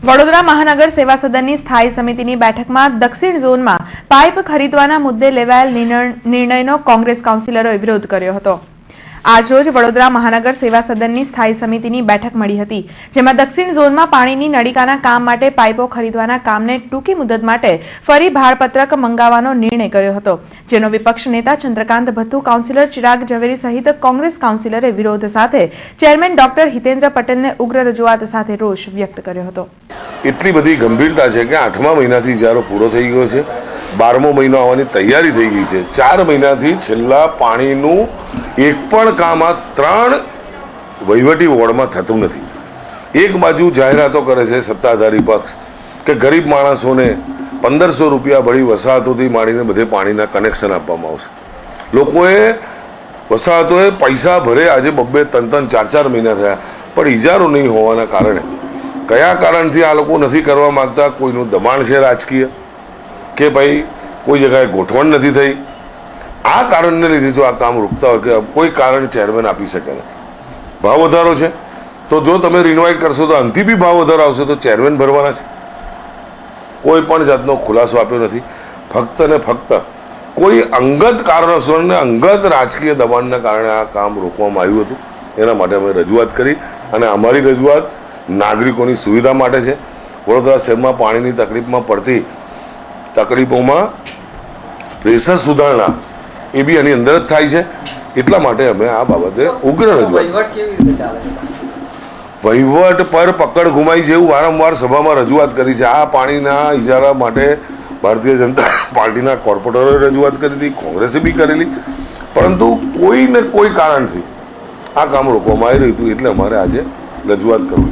વડોદરા મહાનગર સેવા સદનની સ્થાયી સમિતિની બેઠકમાં દક્ષિણ ઝોનમાં પાઇપ ખરીદવાના મુદ્દે લેવાયેલ નિર્ણયનો કોંગ્રેસ કાઉન્સિલરોએ વિરોધ કર્યો હતો। આજરોજ વડોદરા મહાનગર સેવા સદનની સ્થાયી સમિતિની બેઠક મળી હતી, જેમાં દક્ષિણ ઝોનમાં પાણીની નળીકાના કામ માટે પાઇપો ખરીદવાના કામને ટૂંકી મુદત માટે ફરી ભારપત્રક મંગાવવાનો નિર્ણય કર્યો હતો, જેનો વિપક્ષ નેતા ચંદ્રકાંત ભથ્થુ, કાઉન્સિલર ચિરાગ ઝવેરી સહિત કોંગ્રેસ કાઉન્સિલરે વિરોધ સાથે ચેરમેન ડોક્ટર હિતેન્દ્ર પટેલને ઉગ્ર રજૂઆત સાથે રોષ વ્યક્ત કર્યો હતો। એટલી બધી ગંભીરતા છે કે 8મા મહિનાથી ઇજારો પૂરો થઈ ગયો છે, 12મો મહિનો આવવાની તૈયારી થઈ ગઈ છે। 4 મહિનાથી છેલ્લા પાણીનું એક પણ કામ આ 3 વહીવટી વોર્ડમાં થતું નથી। એક બાજુ જાહેરાતો કરે છે સત્તાધારી પક્ષ કે ગરીબ માણસોને 1500 રૂપિયા ભરી વસાહતોથી માંડીને બધે પાણીના કનેક્શન આપવામાં આવશે। લોકોએ વસાહતોએ પૈસા ભરે આજે 2-2, 3-3, 4-4 મહિના થયા, પણ ઇજારો નહીં હોવાના કારણે કયા કારણથી આ લોકો નથી કરવા માગતા? કોઈનું દબાણ છે રાજકીય, કે ભાઈ કોઈ જગ્યાએ ગોઠવણ નથી થઈ? આ કારણને લીધે જો આ કામ રૂકતા હોય કે કોઈ કારણ ચેરમેન આપી શકે નથી। ભાવ વધારો છે તો જો તમે રિનવાઇટ કરશો તો અંતિ બી ભાવ વધારો આવશે તો ચેરમેન ભરવાના છે। કોઈ પણ જાતનો ખુલાસો આપ્યો નથી, ફક્ત ને ફક્ત કોઈ અંગત કારણોસર ને અંગત રાજકીય દબાણના કારણે આ કામ રોકવામાં આવ્યું હતું। એના માટે અમે રજૂઆત કરી અને અમારી રજૂઆત નાગરિકોની સુવિધા માટે છે। વડોદરા શહેરમાં પાણીની તકલીફમાં પડતી તકલીફોમાં પ્રેશર સુધારણા એ બી એની અંદર જ થાય છે, એટલા માટે અમે આ બાબતે ઉગ્ર રજૂઆત। વહીવટ પર પકડ ગુમાઈ જેવું વારંવાર સભામાં રજૂઆત કરી છે। આ પાણીના ઇજારા માટે ભારતીય જનતા પાર્ટીના કોર્પોરેટરોએ રજૂઆત કરી હતી, કોંગ્રેસે બી કરેલી, પરંતુ કોઈ ને કોઈ કારણથી આ કામ રોકવામાં આવી રહ્યું હતું, એટલે અમારે આજે રજૂઆત કરવી।